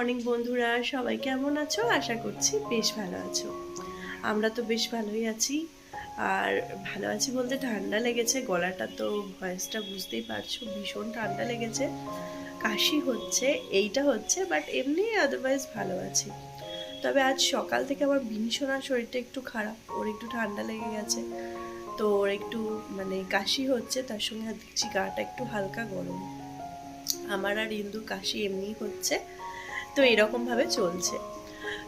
Morning বন্ধুরা, সবাই কেমন আছো? আশা করছি বেশ ভালো আছো। আমরা তো বেশ ভালোই আছি। আর ভালো আছি বলতে ঠান্ডা লেগেছে, গলাটা তো ভয়েসটা বুঝতেই পারছো, ভীষণ ঠান্ডা লেগেছে, কাশি হচ্ছে, এইটা হচ্ছে, বাট এমনি আদারওয়াইজ ভালো আছি। তবে আজ সকাল থেকে আমার বিনশোনার শরীরটা একটু খারাপ, ওর একটু ঠান্ডা লেগে গেছে, তো ওর একটু মানে কাশি হচ্ছে, তার সঙ্গে দেখছি গাটা একটু হালকা গরম। আমার আর ইন্দুর কাশি এমনি হচ্ছে, তো এরকমভাবে চলছে।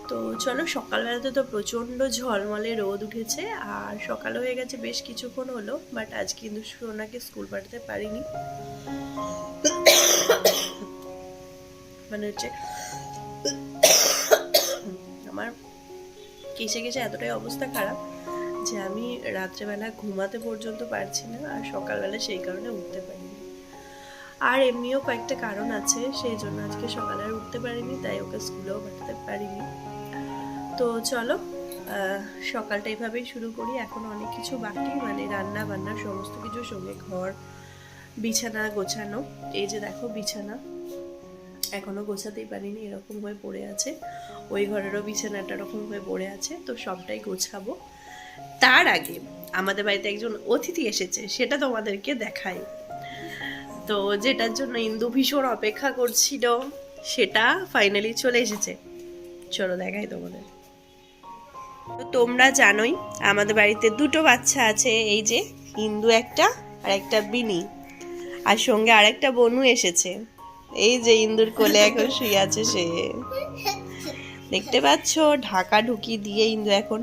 তো চলো, সকালবেলাতে তো প্রচণ্ড ঝলমলে রোদ উঠেছে, আর সকাল হয়ে গেছে বেশ কিছুক্ষণ হলো, বাট আজ কিন্তু সোনাকে স্কুল পাঠাতে পারিনি। মানে হচ্ছে আমার কেসে কেসে এতটাই অবস্থা খারাপ যে আমি রাত্রেবেলা ঘুমাতে পর্যন্ত পারছি না, আর সকালবেলা সেই কারণে উঠতে পারিনি। আর এমনিও কয়েকটা কারণ আছে, সেই জন্য আজকে সকালে আর উঠতে পারিনি, তাই ওকে স্কুলেও পাঠাতে পারিনি। তো চলো, সকালটা এভাবেই শুরু করি। এখন অনেক কিছু বাকি, মানে রান্না বান্না সমস্ত কিছু, সঙ্গে ঘর বিছানা গোছানো। এই যে দেখো, বিছানা এখনো গোছাতেই পারিনি, এরকম হয়ে পড়ে আছে। ওই ঘরেরও বিছানাটা এরকম হয়ে পড়ে আছে, তো সবটাই গোছাবো। তার আগে আমাদের বাড়িতে একজন অতিথি এসেছে, সেটা তোমাদেরকে দেখাই। তো যেটার জন্য ইন্দু ভীষণ অপেক্ষা করছিল, সেটা ফাইনালি চলে এসেছে। চলো দেখাই তোমাদের। তো তোমরা জানোই আমাদের বাড়িতে দুটো বাচ্চা আছে, এই যে ইন্দু একটা আর একটা বিনি, আর সঙ্গে আরেকটা বনু এসেছে। এই যে ইন্দুর কোলে এখন শুয়ে আছে সে, দেখতে পাচ্ছ। ঢাকা ঢুকি দিয়ে ইন্দু এখন,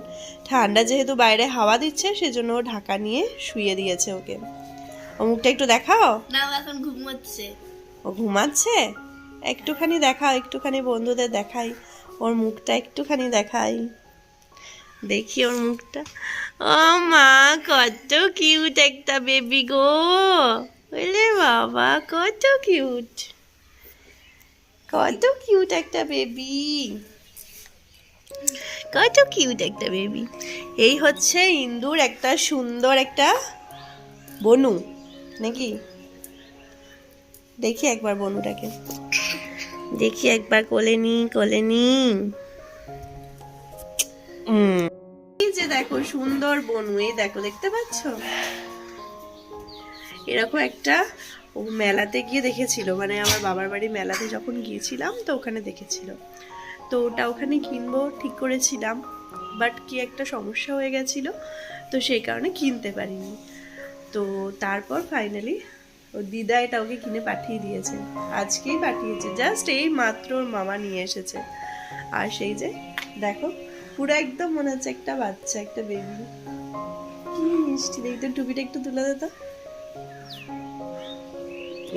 ঠান্ডা যেহেতু বাইরে হাওয়া দিচ্ছে সেজন্য ও ঢাকা নিয়ে শুয়ে দিয়েছে ওকে। ও মুখটা একটু দেখাও না, এখন ঘুমাচ্ছে। ও ঘুমাচ্ছে, একটুখানি দেখাও, একটুখানি বন্ধুদের দেখাই, ওর মুখটা একটুখানি দেখাই, দেখি ওর মুখটা। ও মা, কত কিউট একটা বেবি গো, বলে বাবা কত কিউট, কত কিউট একটা বেবি, কত কিউট একটা বেবি। এই হচ্ছে ইন্দুর একটা সুন্দর একটা বনু নাকি, দেখি একবার বনুটাকে, দেখি একবার কোলে নি, কোলে নি। এই যে দেখো সুন্দর বনু, এই দেখো, দেখতে পাচ্ছ? এরকম একটা ও মেলাতে গিয়ে দেখেছিল, মানে আমার বাবার বাড়ি মেলাতে যখন গিয়েছিলাম তো ওখানে দেখেছিল, তো ওটা ওখানে কিনবো ঠিক করেছিলাম, বাট কি একটা সমস্যা হয়ে গেছিল, তো সেই কারণে কিনতে পারিনি। তো তারপর ফাইনালি ও দিদা এটা ওকে কিনে পাঠিয়ে দিয়েছে, আজকেই পাঠিয়েছে, জাস্ট এই মাত্র ওর মামা নিয়ে এসেছে। আর সেই যে দেখো, পুরো একদম মনে হচ্ছে একটা বাচ্চা, একটা বেবি, কি মিষ্টি দেখতে। টুপিটা একটু তুলে দে তো,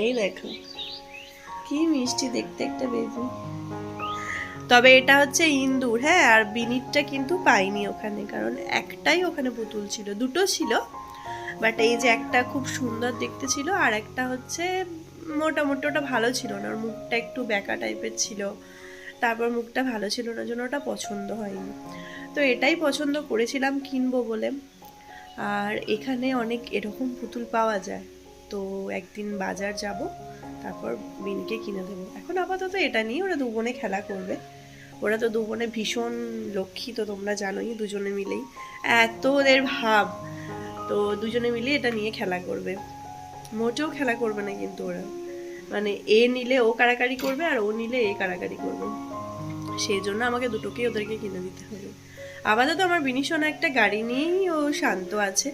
এই দেখো কি মিষ্টি দেখতে একটা বেবি। তবে এটা হচ্ছে ইন্দুর, হ্যাঁ, আর বিনিটটা কিন্তু পাইনি ওখানে, কারণ একটাই ওখানে পুতুল ছিল, দুটো ছিল, বাট এই যে একটা খুব সুন্দর দেখতে ছিল, আর একটা হচ্ছে মোটামুটি, ওটা ভালো ছিল না, ওর মুখটা একটু ব্যাকা টাইপের ছিল, তারপর মুখটা ভালো ছিল না, জন্য ওটা পছন্দ হয়নি। তো এটাই পছন্দ করেছিলাম কিনবো বলে। আর এখানে অনেক এরকম পুতুল পাওয়া যায়, তো একদিন বাজার যাব, তারপর বিনকে কিনে দেবো। এখন আপাতত এটা নিয়ে ওরা দু বোনে খেলা করবে, ওরা তো দু বোনে ভীষণ লক্ষ্মী, তো তোমরা জানোই, দুজনে মিলেই এত ওদের ভাব, তো দুজনে মিলে এটা নিয়ে খেলা করবে। মোটেও খেলা করবে না কিন্তু ওরা, মানে এ নিলে ও কাড়াকাড়ি করবে, আর ও নিলে এ কাড়াকাড়ি করবে, সেই জন্য আমাকে দুটোকেই ওদেরকে কিনে দিতে হবে। আপাতত আমার বিনিশোনা একটা গাড়ি নিয়েই ও শান্ত আছে,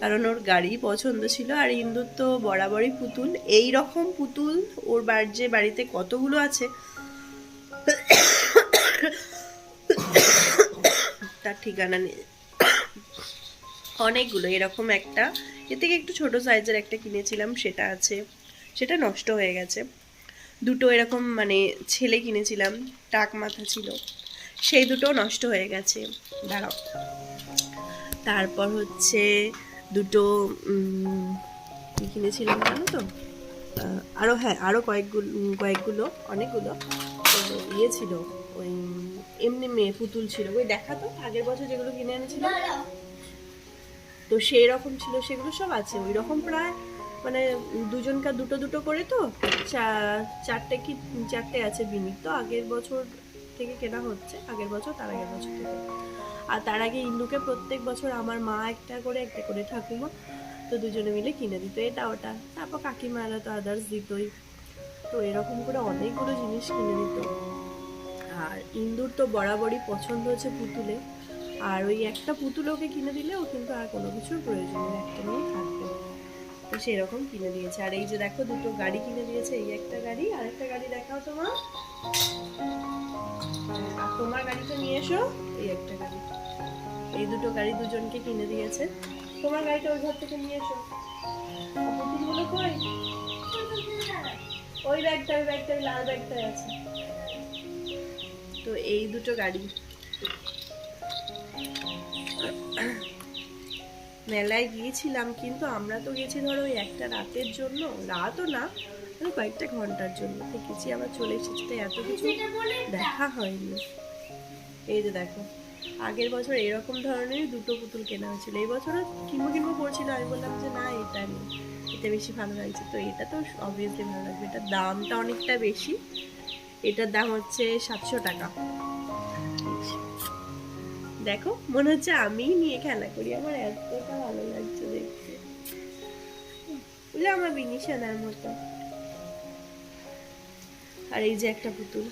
কারণ ওর গাড়ি পছন্দ ছিল। আর ইন্দুর তো বরাবরই পুতুল, এই রকম পুতুল ওর যে বাড়িতে কতগুলো আছে তার ঠিকানা নেই, অনেকগুলো। এরকম একটা, এর থেকে একটু ছোট সাইজের একটা কিনেছিলাম, সেটা আছে, সেটা নষ্ট হয়ে গেছে। দুটো এরকম মানে ছেলে কিনেছিলাম, টাক মাথা ছিল, সেই দুটো নষ্ট হয়ে গেছে। দাঁড়াও, তারপর হচ্ছে দুটো কি কিনেছিলাম জানো তো, আরও, হ্যাঁ, আরও কয়েকগুলো অনেকগুলো তো ইয়ে ছিল, ওই এমনি মেয়ে পুতুল ছিল, ওই দেখা তো আগের বছর যেগুলো কিনে এনেছিলাম, তো সেই রকম ছিল, সেগুলো সব আছে, ওই রকম প্রায় মানে দুজনকার দুটো দুটো করে তো চারটে আছে বিনি। তো আগের বছর থেকে কেনা হচ্ছে, আগের বছর তার আগের বছর থেকে। আর তার আগে ইন্দুকে প্রত্যেক বছর আমার মা একটা করে ঠাকুমা তো দুজনে মিলে কিনে দিত এটা ওটা। তারপর কাকিমারা তো আদার্স দিতই। তো এরকম করে অনেকগুলো জিনিস কিনে দিত। আর ইন্দুর তো বরাবরই পছন্দ হচ্ছে পুতুলে, আর ওই একটা পুতুল ওকে কিনে দিলে ও কিন্তু আর কোনো কিছুর প্রয়োজন নেই, একটা নিয়ে থাকবে। তো সেরকম কিনে দিয়েছে। আর এই যে দেখো দুটো গাড়ি কিনে দিয়েছে, এই একটা গাড়ি আর একটা গাড়ি দেখাও তোমার। আর তোমার গাড়িটা নিয়ে এসো, এই একটা গাড়ি। এই দুটো গাড়ি দুজনকে কিনে দিয়েছে। তোমার গাড়িটা ওই ঘর থেকে নিয়ে এসো। পুতুলগুলো কই? ওই ব্যাগটা, ওই ব্যাগটা, ওই লাল ব্যাগটাই আছে। তো এই দুটো গাড়ি মেলায় গিয়েছিলাম, কিন্তু আমরা তো গেছি ধরো ওই একটা রাতের জন্য, রাতও না কয়েকটা ঘন্টার জন্য দেখেছি, আবার চলে এসেছি। তো এত কিছু দেখা হয়নি। এই যে দেখো, আগের বছর এরকম ধরনের দুটো পুতুল কেনা হয়েছিল, এই বছরও কিনবো করছিল। আমি বললাম যে না এটা নেই, এটা বেশি ভালো লাগছে। তো এটা তো অবভিয়াসলি ভালো লাগবে, এটার দামটা অনেকটা বেশি। এটার দাম হচ্ছে 700 টাকা। দেখো মনে হচ্ছে আমি নিয়ে খেলা করি, আমার এতটা ভালো লাগছে দেখতে, বুঝলে আমার বিনিশানার মতো। আর এই যে একটা পুতুল,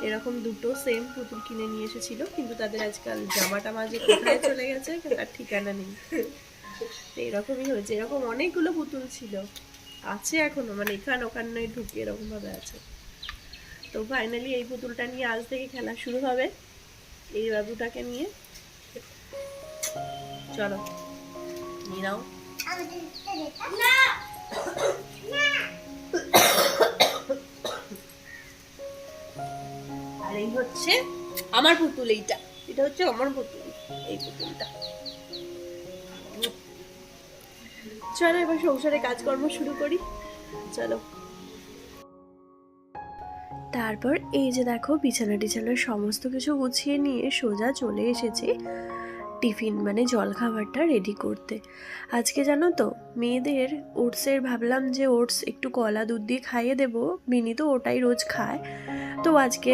এরকম দুটো সেম পুতুল কিনে নিয়ে এসেছিল, কিন্তু তাদের আজকাল জামাটা মাঝে কোথায় চলে গেছে তার ঠিকানা নেই। এরকমই হয়েছে, এরকম অনেকগুলো পুতুল ছিল, আছে এখনো, মানে এখানে ওখানে ঢুকে এরকম ভাবে আছে। তো ফাইনালি এই পুতুলটা নিয়ে আজ থেকে খেলা শুরু হবে, এই বাবুটাকে নিয়ে। চলো নিয়ে নাও। আর এই হচ্ছে আমার পুতুল, এটা হচ্ছে আমার পুতুল, এই পুতুলটা। চলো এবার সংসারে কাজকর্ম শুরু করি, চলো। তারপর এই যে দেখো বিছানা টিছানার সমস্ত কিছু গুছিয়ে নিয়ে সোজা চলে এসেছি টিফিন মানে জলখাবারটা রেডি করতে। আজকে জানো তো মেয়েদের ওটসের ভাবলাম যে ওটস একটু কলা দুধ দিয়ে খাইয়ে দেবো, মিনি তো ওটাই রোজ খায়। তো আজকে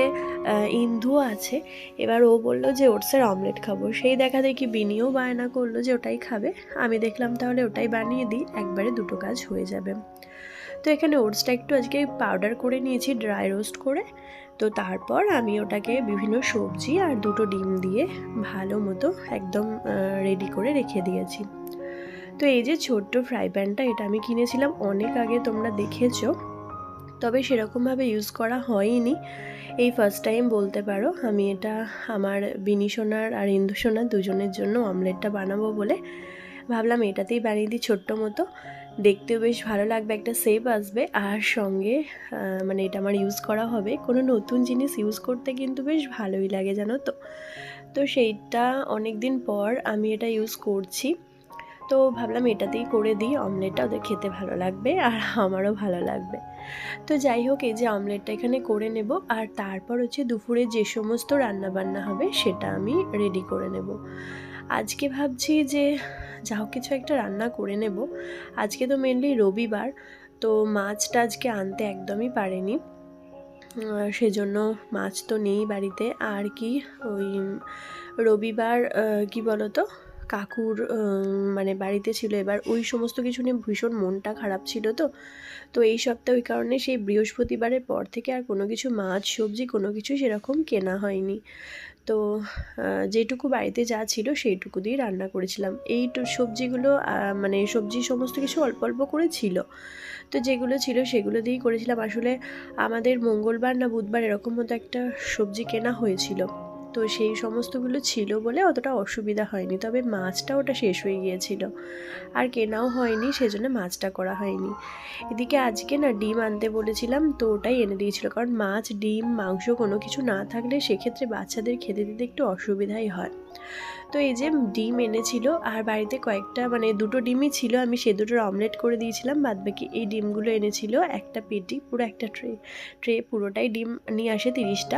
ইন্দু আছে, এবার ও বললো যে ওটসের অমলেট খাবো, সেই দেখা দেখি বিনিও বায়না করলো যে ওটাই খাবে। আমি দেখলাম তাহলে ওটাই বানিয়ে দিই, একবারে দুটো কাজ হয়ে যাবে। তো এখানে ওটসটা একটু আজকে পাউডার করে নিয়েছি ড্রাই রোস্ট করে। তো তারপর আমি ওটাকে বিভিন্ন সবজি আর দুটো ডিম দিয়ে ভালো মতো একদম রেডি করে রেখে দিয়েছি। তো এই যে ছোট্ট ফ্রাই প্যানটা, এটা আমি কিনেছিলাম অনেক আগে, তোমরা দেখেছো, তবে সেরকমভাবে ইউজ করা হয়নি, এই ফার্স্ট টাইম বলতে পারো। আমি এটা আমার বিনি সোনার আর ইন্দু সোনার দুজনের জন্য অমলেটটা বানাবো বলে ভাবলাম এটাতেই বানিয়ে দিই ছোট্ট মতো, দেখতেও বেশ ভালো লাগবে, একটা শেপ আসবে। আর সঙ্গে মানে এটা আমার ইউজ করা হবে, কোনো নতুন জিনিস ইউজ করতে কিন্তু বেশ ভালোই লাগে জানো তো। তো সেইটা অনেক দিন পর আমি এটা ইউজ করছি, তো ভাবলাম এটাতেই করে দিই অমলেটটা, ওদের খেতে ভালো লাগবে আর আমারও ভালো লাগবে। তো যাই হোক, এই যে অমলেটটা এখানে করে নেব, আর তারপর হচ্ছে দুপুরে যে সমস্ত রান্নাবান্না হবে সেটা আমি রেডি করে নেব। আজকে ভাবছি যে যা হোক কিছু একটা রান্না করে নেব। আজকে তো মেনলি রবিবার, তো মাছটা আজকে আনতে একদমই পারেনি, সেজন্য মাছ তো নেই বাড়িতে। আর কি ওই রবিবার কি বলতো কাকুর মানে বাড়িতে ছিল, এবার ওই সমস্ত কিছু নিয়ে ভীষণ মনটা খারাপ ছিল। তো এই সপ্তাহে ওই কারণে সেই বৃহস্পতিবারের পর থেকে আর কোনো কিছু মাছ সবজি কোনো কিছু সেরকম কেনা হয়নি। তো যেটুকু বাড়িতে যা ছিল সেইটুকু দিয়ে রান্না করেছিলাম। এই সবজিগুলো মানে সবজি সমস্ত কিছু অল্প অল্প করে ছিল, তো যেগুলো ছিল সেগুলো দিয়েই করেছিলাম। আসলে আমাদের মঙ্গলবার না বুধবার এরকম মতো একটা সবজি কেনা হয়েছিল, তো সেই সমস্তগুলো ছিল বলে অতটা অসুবিধা হয়নি। তবে মাছটা ওটা শেষ হয়ে গিয়েছিল, আর কেনাও হয়নি, সেজন্য মাছটা করা হয়নি। এদিকে আজকে না ডিম আনতে বলেছিলাম, তো ওটাই এনে দিয়েছিল, কারণ মাছ ডিম মাংস কোনো কিছু না থাকলে সেক্ষেত্রে বাচ্চাদের খেতে দিতে একটু অসুবিধাই হয়। তো এই যে ডিম এনেছিল, আর বাড়িতে কয়েকটা মানে দুটো ডিমই ছিল, আমি সে দুটোর অমলেট করে দিয়েছিলাম। বাদবাকি এই ডিমগুলো এনেছিল একটা পেটি, পুরো একটা ট্রে পুরোটাই ডিম নিয়ে আসে 30টা।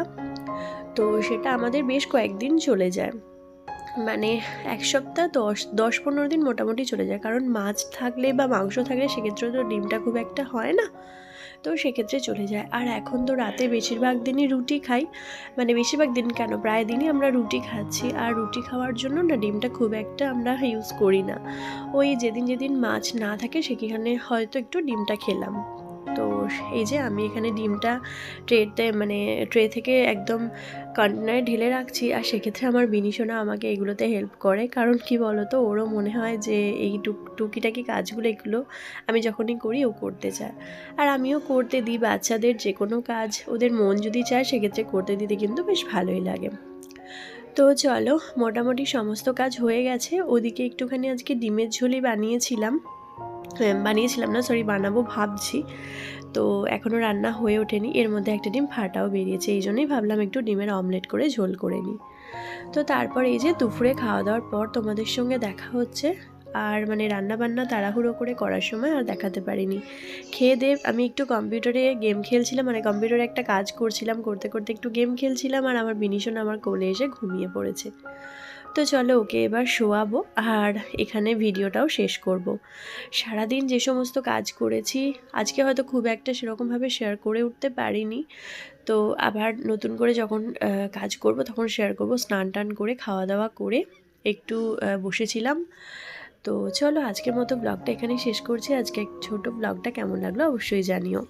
তো সেটা আমাদের বেশ কয়েকদিন চলে যায়। মানে ১ সপ্তাহ ১০-১৫ দিন মোটামুটি চলে যায়, কারণ মাছ থাকলে বা মাংস থাকলে সেক্ষেত্রে তো ডিমটা খুব একটা হয় না, তো সেক্ষেত্রে চলে যায়। আর এখন তো রাতে বেশিরভাগ দিনই রুটি খাই, মানে বেশিরভাগ দিন কেন, প্রায় দিনই আমরা রুটি খাচ্ছি। আর রুটি খাওয়ার জন্য না ডিমটা খুব একটা আমরা ইউজ করি না। ওই যেদিন যেদিন মাছ না থাকে সেখানে হয়তো একটু ডিমটা খেলাম। তো এই যে আমি এখানে ডিমটা ট্রেতে মানে ট্রে থেকে একদম কন্টেনারে ঢেলে রাখছি। আর সেক্ষেত্রে আমার বিনিশোনা আমাকে এগুলোতে হেল্প করে, কারণ কি বলো তো, ওরও মনে হয় যে এই টুকিটাকি কাজগুলো এগুলো আমি যখনই করি ও করতে চায়, আর আমিও করতে দিই। বাচ্চাদের যে কোনো কাজ ওদের মন যদি চায় সেক্ষেত্রে করতে দিতে কিন্তু বেশ ভালোই লাগে। তো চলো, মোটামুটি সমস্ত কাজ হয়ে গেছে। ওদিকে একটুখানি আজকে ডিমের ঝোলই বানিয়েছিলাম না, সরি, বানাবো ভাবছি। তো এখনও রান্না হয়ে ওঠেনি, এর মধ্যে একটা ডিম ফাটাও বেরিয়েছে, এই জন্যই ভাবলাম একটু ডিমের অমলেট করে ঝোল করে নিই। তো তারপর এই যে দুপুরে খাওয়া দাওয়ার পর তোমাদের সঙ্গে দেখা হচ্ছে। আর মানে রান্নাবান্না তাড়াহুড়ো করে করার সময় আর দেখাতে পারিনি। খেয়ে দিয়ে আমি একটু কম্পিউটারে গেম খেলছিলাম, মানে কম্পিউটারে একটা কাজ করছিলাম, করতে করতে একটু গেম খেলছিলাম, আর আমার বিনিশন আমার কোলে এসে ঘুমিয়ে পড়েছে। তো চলো ওকে এবার শোয়াবো, আর এখানে ভিডিওটাও শেষ করব। সারাদিন যে সমস্ত কাজ করেছি আজকে হয়তো খুব একটা সেরকমভাবে শেয়ার করে উঠতে পারিনি। তো আবার নতুন করে যখন কাজ করব তখন শেয়ার করব। স্নান টান করে খাওয়া দাওয়া করে একটু বসেছিলাম। তো চলো আজকের মতো ব্লগটা এখানেই শেষ করছি। আজকে ছোট ব্লগটা কেমন লাগলো অবশ্যই জানিও।